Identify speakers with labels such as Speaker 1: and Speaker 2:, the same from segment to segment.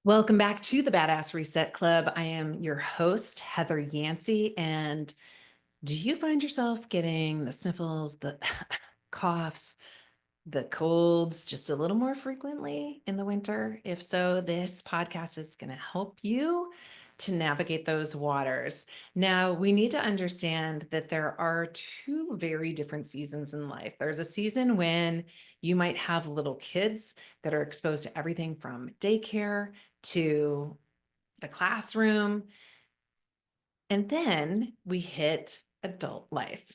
Speaker 1: Welcome back to the Badass Reset Club. I am your host, Heather Yancey. And do you find yourself getting the sniffles, the coughs, the colds just a little more frequently in the winter? If so, this podcast is going to help you to navigate those waters. Now, we need to understand that there are two very different seasons in life. There's a season when you might have little kids that are exposed to everything from daycare to the classroom. And then we hit adult life.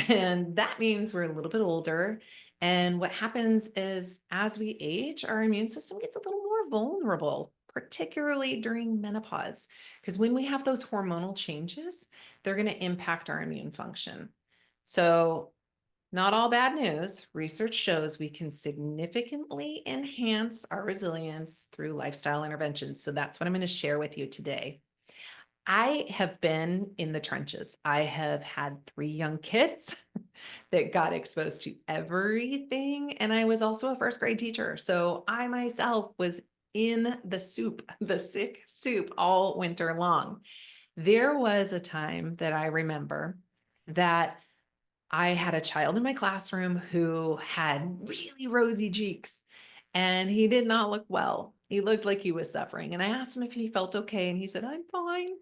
Speaker 1: And that means we're a little bit older. And what happens is as we age, our immune system gets a little more vulnerable, particularly during menopause. Because when we have those hormonal changes, they're going to impact our immune function. So, not all bad news. Research shows we can significantly enhance our resilience through lifestyle interventions. So, that's what I'm going to share with you today. I have been in the trenches. I have had 3 young kids that got exposed to everything. And I was also a first grade teacher. So I myself was in the soup, the sick soup all winter long. There was a time that I remember that I had a child in my classroom who had really rosy cheeks and he did not look well. He looked like he was suffering. And I asked him if he felt okay. And he said, "I'm fine."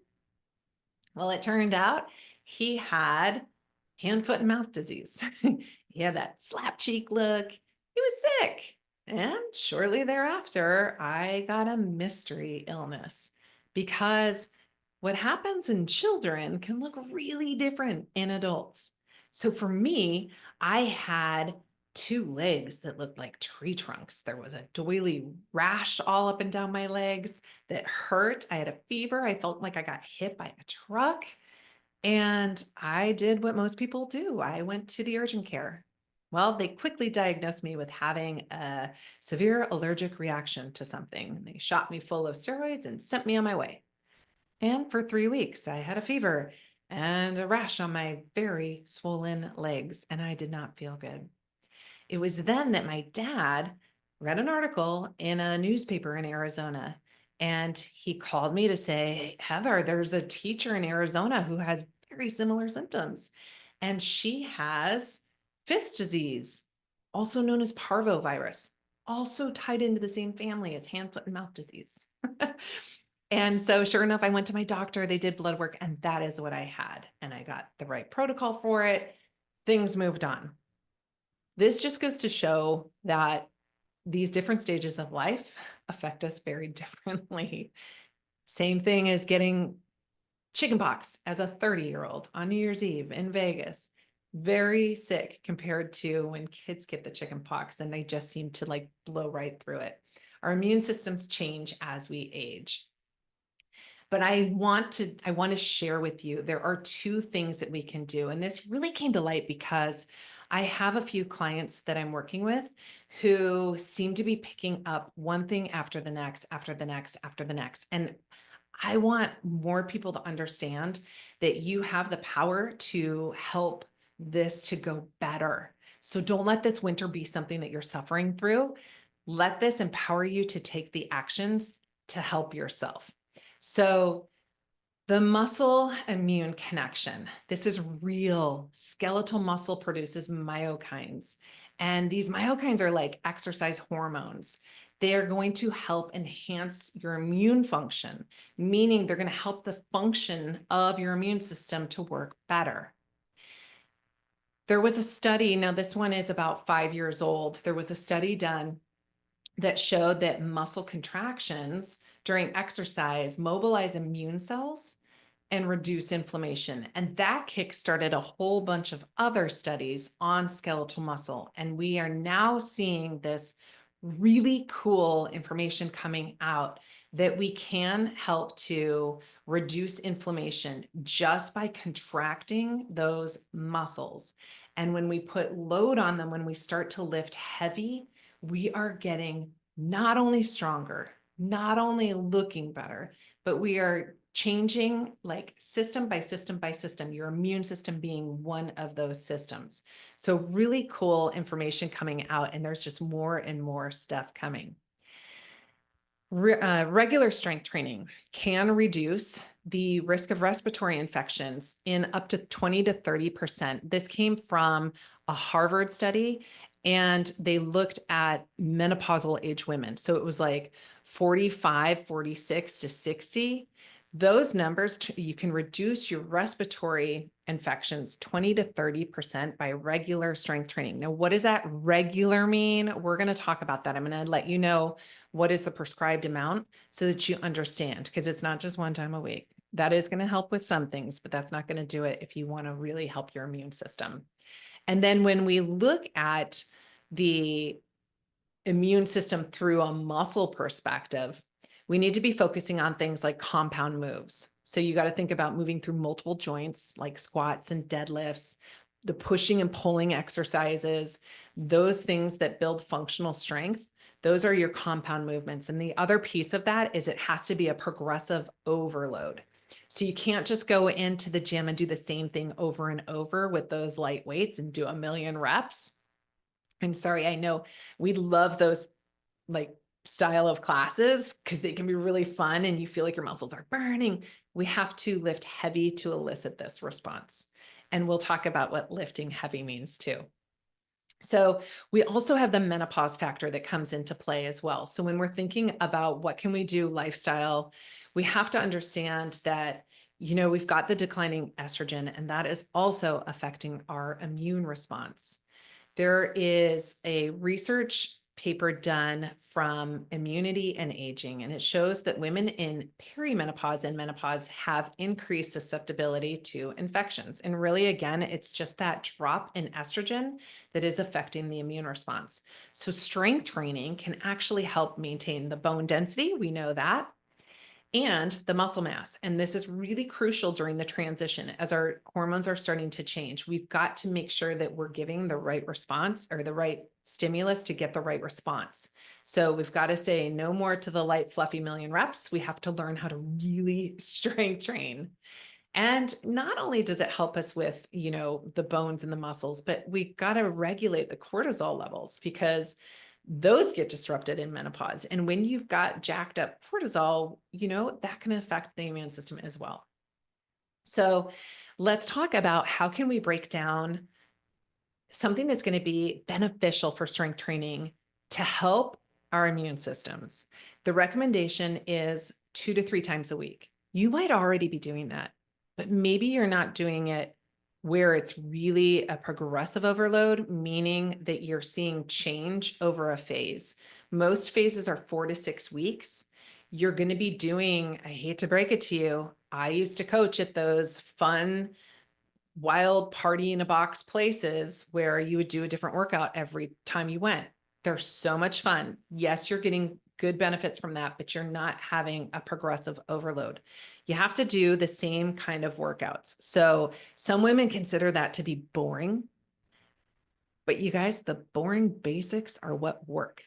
Speaker 1: Well, it turned out he had hand, foot, and mouth disease. He had that slap cheek look. He was sick. And shortly thereafter, I got a mystery illness because what happens in children can look really different in adults. So for me, I had 2 legs that looked like tree trunks. There was a doily rash all up and down my legs that hurt. I had a fever. I felt like I got hit by a truck. And I did what most people do. I went to the urgent care. Well, they quickly diagnosed me with having a severe allergic reaction to something. They shot me full of steroids and sent me on my way. And for 3 weeks, I had a fever and a rash on my very swollen legs, and I did not feel good. It was then that my dad read an article in a newspaper in Arizona. And he called me to say, "Heather, there's a teacher in Arizona who has very similar symptoms. And she has Fifth disease, also known as parvovirus, also tied into the same family as hand, foot, and mouth disease." And so, sure enough, I went to my doctor. They did blood work, and that is what I had. And I got the right protocol for it. Things moved on. This just goes to show that these different stages of life affect us very differently. Same thing as getting chickenpox as a 30-year-old on New Year's Eve in Vegas. Very sick compared to when kids get the chickenpox and they just seem to like blow right through it. Our immune systems change as we age. But I want to share with you, there are 2 things that we can do. And this really came to light because I have a few clients that I'm working with who seem to be picking up one thing after the next, after the next, after the next. And I want more people to understand that you have the power to help this to go better. So don't let this winter be something that you're suffering through. Let this empower you to take the actions to help yourself. So the muscle immune connection, this is real. Skeletal muscle produces myokines. And these myokines are like exercise hormones. They are going to help enhance your immune function, meaning they're going to help the function of your immune system to work better. There was a study, now this one is about 5 years old. There was a study done that showed that muscle contractions during exercise mobilize immune cells and reduce inflammation. And that kickstarted a whole bunch of other studies on skeletal muscle. And we are now seeing this really cool information coming out that we can help to reduce inflammation just by contracting those muscles. And when we put load on them, when we start to lift heavy, we are getting not only stronger, not only looking better, but we are changing like system by system by system, your immune system being one of those systems. So really cool information coming out, and there's just more and more stuff coming. Regular strength training can reduce the risk of respiratory infections in up to 20 to 30%. This came from a Harvard study, and they looked at menopausal age women. So it was like 45, 46 to 60. Those numbers, you can reduce your respiratory infections 20 to 30% by regular strength training. Now, what does that regular mean? We're going to talk about that. I'm going to let you know what is the prescribed amount so that you understand, because it's not just one time a week. That is going to help with some things, but that's not going to do it if you want to really help your immune system. And then when we look at the immune system through a muscle perspective, we need to be focusing on things like compound moves. So you got to think about moving through multiple joints like squats and deadlifts, the pushing and pulling exercises, those things that build functional strength. Those are your compound movements. And the other piece of that is it has to be a progressive overload. So you can't just go into the gym and do the same thing over and over with those light weights and do a million reps. I'm sorry, I know we love those like style of classes because they can be really fun and you feel like your muscles are burning. We have to lift heavy to elicit this response. And we'll talk about what lifting heavy means too. So we also have the menopause factor that comes into play as well. So when we're thinking about what can we do lifestyle, we have to understand that, we've got the declining estrogen, and that is also affecting our immune response. There is a research paper done from Immunity and Aging, and it shows that women in perimenopause and menopause have increased susceptibility to infections. And really, again, it's just that drop in estrogen that is affecting the immune response. So strength training can actually help maintain the bone density. We know that, and the muscle mass. And this is really crucial during the transition as our hormones are starting to change. We've got to make sure that we're giving the right response or the right stimulus to get the right response. So we've got to say no more to the light, fluffy million reps. We have to learn how to really strength train. And not only does it help us with, the bones and the muscles, but we got to regulate the cortisol levels because those get disrupted in menopause. And when you've got jacked up cortisol, that can affect the immune system as well. So let's talk about how can we break down something that's going to be beneficial for strength training to help our immune systems. The recommendation is 2 to 3 times a week. You might already be doing that, but maybe you're not doing it where it's really a progressive overload, meaning that you're seeing change over a phase. Most phases are 4 to 6 weeks. You're going to be doing, I hate to break it to you, I used to coach at those fun, wild party in a box places where you would do a different workout every time you went. They're so much fun. Yes, you're getting good benefits from that, but you're not having a progressive overload. You have to do the same kind of workouts. So some women consider that to be boring, but you guys, the boring basics are what work.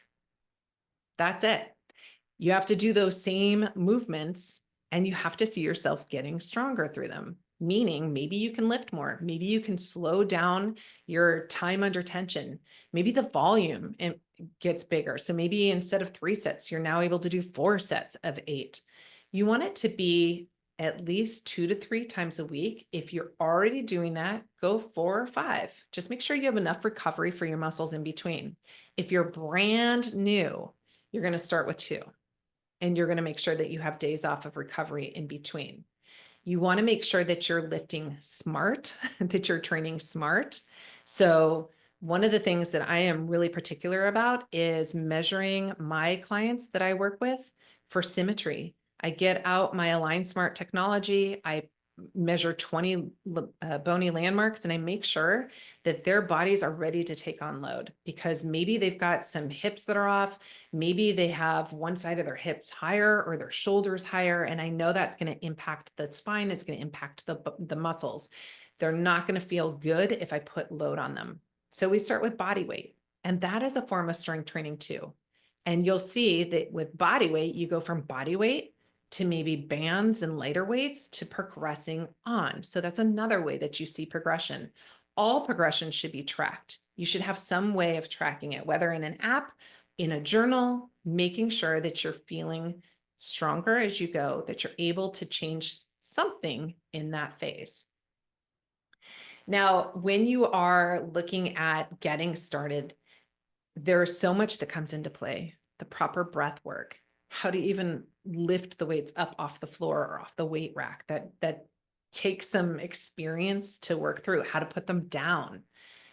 Speaker 1: That's it. You have to do those same movements and you have to see yourself getting stronger through them. Meaning maybe you can lift more. Maybe you can slow down your time under tension. Maybe the volume gets bigger. So maybe instead of 3 sets, you're now able to do 4 sets of 8. You want it to be at least 2 to 3 times a week. If you're already doing that, go 4 or 5. Just make sure you have enough recovery for your muscles in between. If you're brand new, you're going to start with 2. And you're going to make sure that you have days off of recovery in between. You want to make sure that you're lifting smart, that you're training smart. So one of the things that I am really particular about is measuring my clients that I work with for symmetry. I get out my Align Smart technology. I measure 20 bony landmarks, and I make sure that their bodies are ready to take on load, because maybe they've got some hips that are off. Maybe they have one side of their hips higher or their shoulders higher. And I know that's going to impact the spine. It's going to impact the muscles. They're not going to feel good if I put load on them. So we start with body weight, and that is a form of strength training too. And you'll see that with body weight, you go from body weight to maybe bands and lighter weights to progressing on. So that's another way that you see progression. All progression should be tracked. You should have some way of tracking it, whether in an app in a journal, making sure that you're feeling stronger as you go, that you're able to change something in that phase. Now, when you are looking at getting started, there's so much that comes into play. The proper breath work, how to even lift the weights up off the floor or off the weight rack. That takes some experience to work through. How to put them down,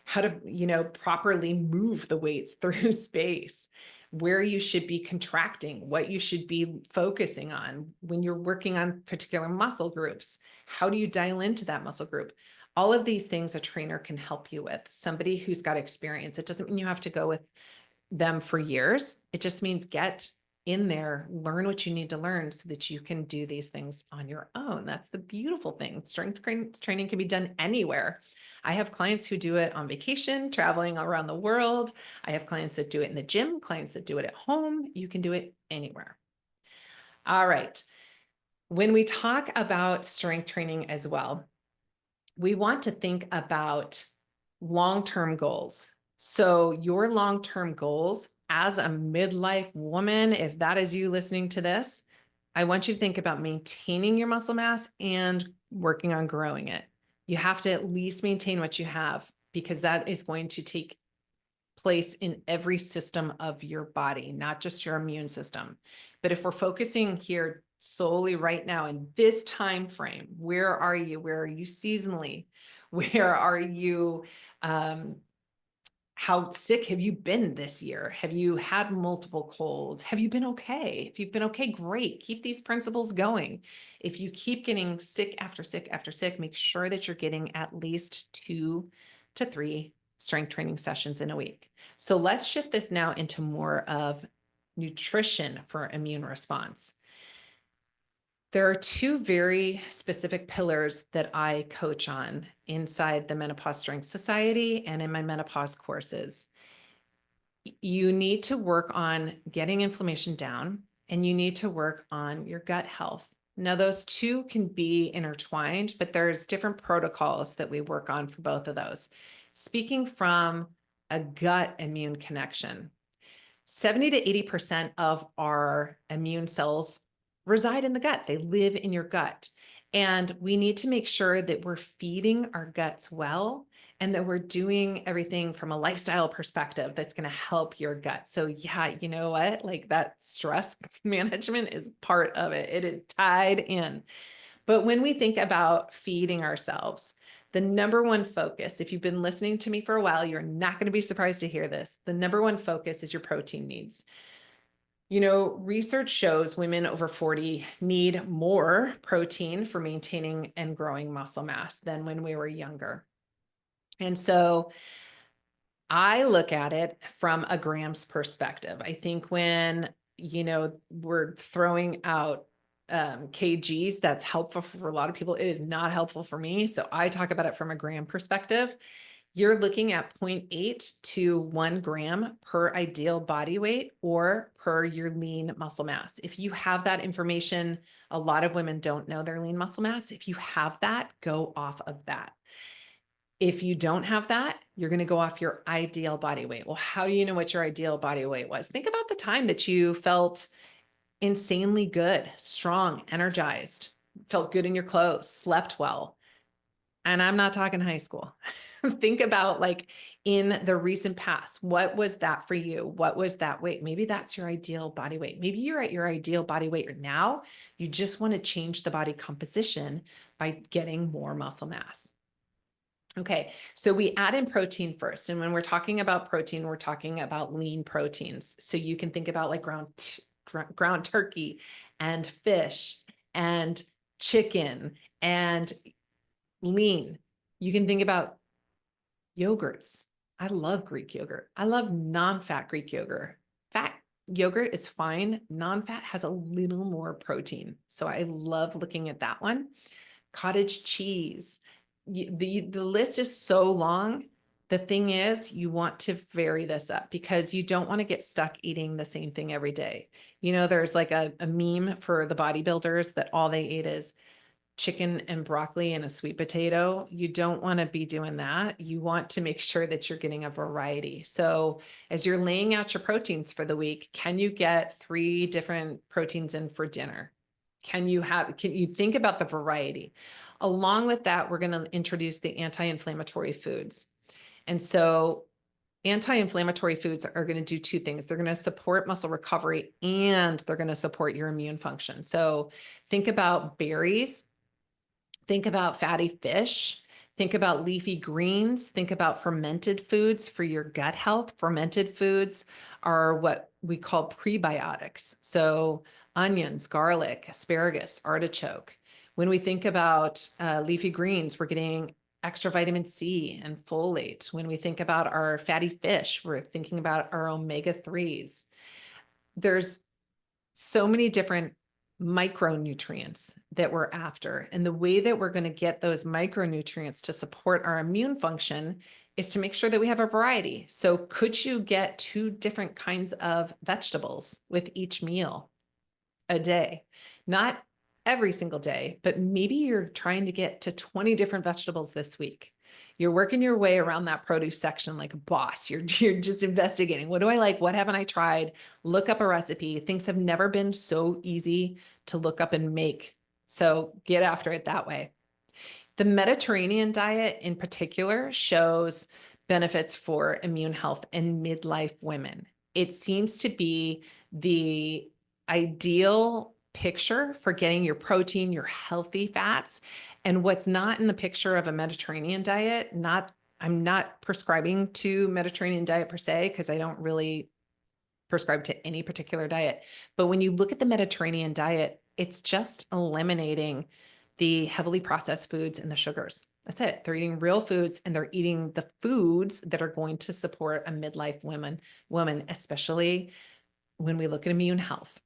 Speaker 1: how to properly move the weights through space, where you should be contracting, what you should be focusing on when you're working on particular muscle groups. How do you dial into that muscle group? All of these things a trainer can help you with, somebody who's got experience. It doesn't mean you have to go with them for years. It just means get in there, learn what you need to learn so that you can do these things on your own. That's the beautiful thing. Strength training can be done anywhere. I have clients who do it on vacation, traveling around the world. I have clients that do it in the gym, clients that do it at home. You can do it anywhere. All right. When we talk about strength training as well, we want to think about long-term goals. So your long-term goals as a midlife woman, if that is you listening to this, I want you to think about maintaining your muscle mass and working on growing it. You have to at least maintain what you have, because that is going to take place in every system of your body, not just your immune system. But if we're focusing here solely right now in this time frame, where are you? Where are you seasonally? Where are you? How sick have you been this year? Have you had multiple colds? Have you been okay? If you've been okay, great. Keep these principles going. If you keep getting sick after sick after sick, make sure that you're getting at least 2 to 3 strength training sessions in a week. So let's shift this now into more of nutrition for immune response. There are 2 very specific pillars that I coach on inside the Menopause Strength Society and in my menopause courses. You need to work on getting inflammation down, and you need to work on your gut health. Now, those 2 can be intertwined, but there's different protocols that we work on for both of those. Speaking from a gut immune connection, 70 to 80% of our immune cells reside in the gut. They live in your gut. And we need to make sure that we're feeding our guts well and that we're doing everything from a lifestyle perspective that's going to help your gut. So yeah, you know what? Like that stress management is part of it. It is tied in. But when we think about feeding ourselves, the number one focus, if you've been listening to me for a while, you're not going to be surprised to hear this. The number one focus is your protein needs. Research shows women over 40 need more protein for maintaining and growing muscle mass than when we were younger. And so I look at it from a grams perspective. I think when, we're throwing out kgs, that's helpful for a lot of people. It is not helpful for me. So I talk about it from a gram perspective. You're looking at 0.8 to 1 gram per ideal body weight or per your lean muscle mass. If you have that information, a lot of women don't know their lean muscle mass. If you have that, go off of that. If you don't have that, you're going to go off your ideal body weight. Well, how do you know what your ideal body weight was? Think about the time that you felt insanely good, strong, energized, felt good in your clothes, slept well. And I'm not talking high school. Think about like in the recent past, what was that for you? What was that weight? Maybe that's your ideal body weight. Maybe you're at your ideal body weight now. You just want to change the body composition by getting more muscle mass. Okay, so we add in protein first. And when we're talking about protein, we're talking about lean proteins. So you can think about like ground turkey and fish and chicken and lean. You can think about yogurts. I love Greek yogurt. I love non-fat Greek yogurt. Fat yogurt is fine. Non-fat has a little more protein. So I love looking at that one. Cottage cheese. The list is so long. The thing is, you want to vary this up because you don't want to get stuck eating the same thing every day. There's like a meme for the bodybuilders that all they ate is chicken and broccoli and a sweet potato. You don't want to be doing that. You want to make sure that you're getting a variety. So as you're laying out your proteins for the week, can you get 3 different proteins in for dinner? Can you think about the variety? Along with that, we're going to introduce the anti-inflammatory foods. And so anti-inflammatory foods are going to do 2 things. They're going to support muscle recovery and they're going to support your immune function. So think about berries, think about fatty fish, think about leafy greens, think about fermented foods for your gut health. Fermented foods are what we call prebiotics. So onions, garlic, asparagus, artichoke. When we think about leafy greens, we're getting extra vitamin C and folate. When we think about our fatty fish, we're thinking about our omega-3s. There's so many different micronutrients that we're after. And the way that we're going to get those micronutrients to support our immune function is to make sure that we have a variety. So could you get 2 different kinds of vegetables with each meal a day? Not every single day, but maybe you're trying to get to 20 different vegetables this week. You're working your way around that produce section like a boss. You're just investigating. What do I like? What haven't I tried? Look up a recipe. Things have never been so easy to look up and make. So get after it that way. The Mediterranean diet in particular shows benefits for immune health in midlife women. It seems to be the ideal picture for getting your protein, your healthy fats. And what's not in the picture of a Mediterranean diet, I'm not prescribing to Mediterranean diet per se, because I don't really prescribe to any particular diet. But when you look at the Mediterranean diet, it's just eliminating the heavily processed foods and the sugars. That's it. They're eating real foods and they're eating the foods that are going to support a midlife woman, especially when we look at immune health.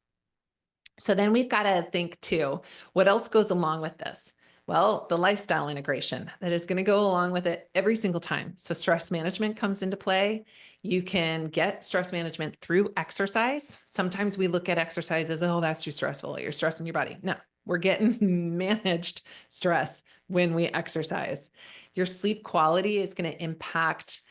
Speaker 1: So then we've got to think too, what else goes along with this? Well, the lifestyle integration that is going to go along with it every single time. So stress management comes into play. You can get stress management through exercise. Sometimes we look at exercise as, oh, that's too stressful. You're stressing your body. No, we're getting managed stress when we exercise. Your sleep quality is going to impact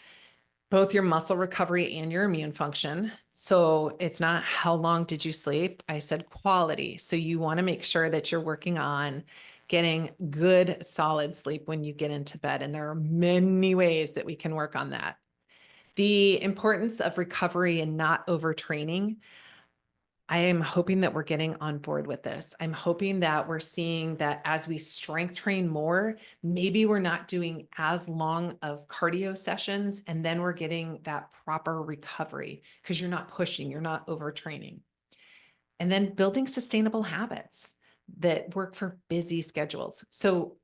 Speaker 1: both your muscle recovery and your immune function. So it's not how long did you sleep? I said quality. So you want to make sure that you're working on getting good, solid sleep when you get into bed. And there are many ways that we can work on that. The importance of recovery and not overtraining. I am hoping that we're getting on board with this. I'm hoping that we're seeing that as we strength train more, maybe we're not doing as long of cardio sessions, and then we're getting that proper recovery because you're not pushing, you're not overtraining. And then building sustainable habits that work for busy schedules. So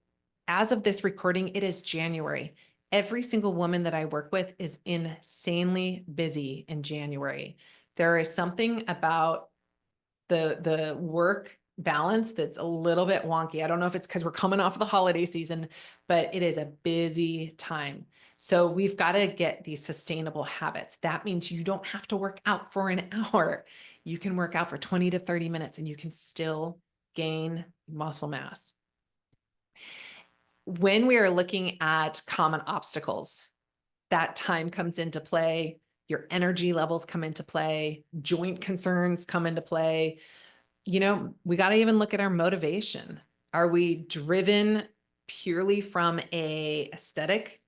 Speaker 1: as of this recording, it is January. Every single woman that I work with is insanely busy in January. There is something about the work balance that's a little bit wonky. I don't know if it's because we're coming off the holiday season, but it is a busy time. So we've got to get these sustainable habits. That means you don't have to work out for an hour. You can work out for 20 to 30 minutes and you can still gain muscle mass. When we are looking at common obstacles, that time comes into play. Your energy levels come into play. Joint concerns come into play. We got to even look at our motivation. Are we driven purely from a aesthetic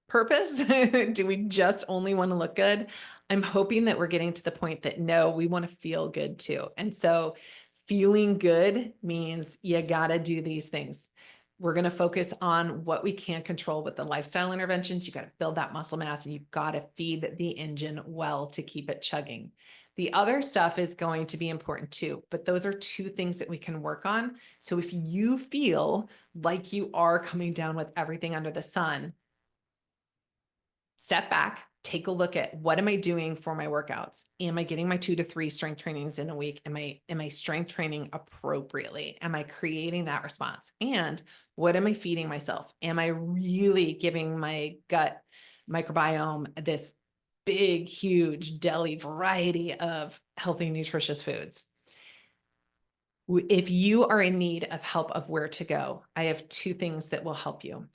Speaker 1: purpose? Do we just only want to look good? I'm hoping that we're getting to the point that no, we want to feel good too. And so feeling good means you got to do these things. We're going to focus on what we can control with the lifestyle interventions. You got to build that muscle mass and you've got to feed the engine well to keep it chugging. The other stuff is going to be important too, but those are 2 things that we can work on. So if you feel like you are coming down with everything under the sun, step back, take a look at what am I doing for my workouts? Am I getting my 2 to 3 strength trainings in a week? Am I strength training appropriately? Am I creating that response? And what am I feeding myself? Am I really giving my gut microbiome this big, huge deli variety of healthy, nutritious foods? If you are in need of help of where to go, I have two things that will help you.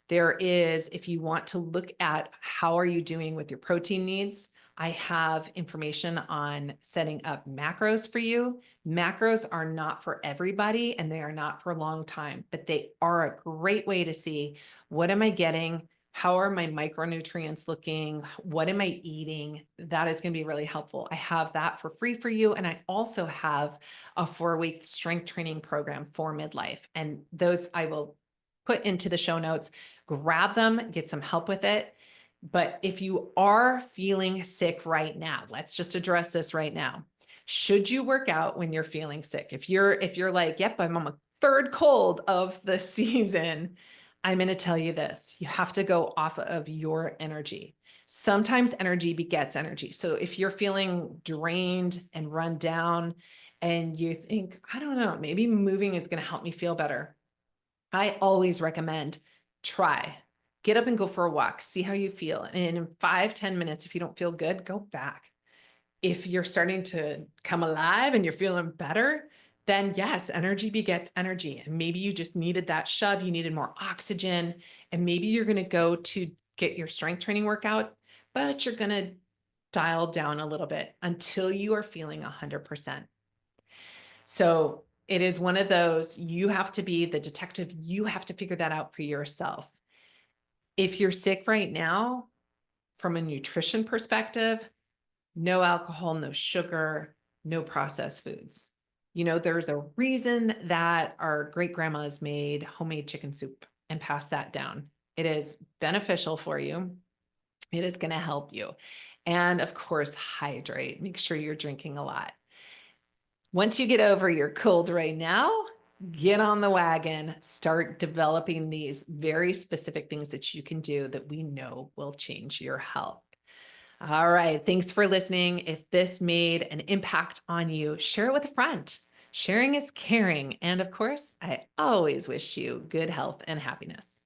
Speaker 1: There is, if you want to look at how are you doing with your protein needs, I have information on setting up macros for you. Macros are not for everybody and they are not for a long time, but they are a great way to see what am I getting? How are my micronutrients looking? What am I eating? That is going to be really helpful. I have that for free for you. And I also have a 4-week strength training program for midlife. And those I will put into the show notes. Grab them, get some help with it. But if you are feeling sick right now, let's just address this right now. Should you work out when you're feeling sick? If you're like, yep, I'm on my third cold of the season, I'm going to tell you this. You have to go off of your energy. Sometimes energy begets energy. So if you're feeling drained and run down and you think, I don't know, maybe moving is going to help me feel better, I always recommend try. Get up and go for a walk, see how you feel. And in 5-10 minutes, if you don't feel good, go back. If you're starting to come alive and you're feeling better, then yes, energy begets energy. And maybe you just needed that shove, you needed more oxygen, and maybe you're going to go to get your strength training workout, but you're going to dial down a little bit until you are feeling 100%. So it is one of those, you have to be the detective. You have to figure that out for yourself. If you're sick right now, from a nutrition perspective, no alcohol, no sugar, no processed foods. You know, there's a reason that our great grandmas made homemade chicken soup and passed that down. It is beneficial for you. It is going to help you. And of course, hydrate. Make sure you're drinking a lot. Once you get over your cold right now, get on the wagon, start developing these very specific things that you can do that we know will change your health. All right. Thanks for listening. If this made an impact on you, share it with a friend. Sharing is caring. And of course, I always wish you good health and happiness.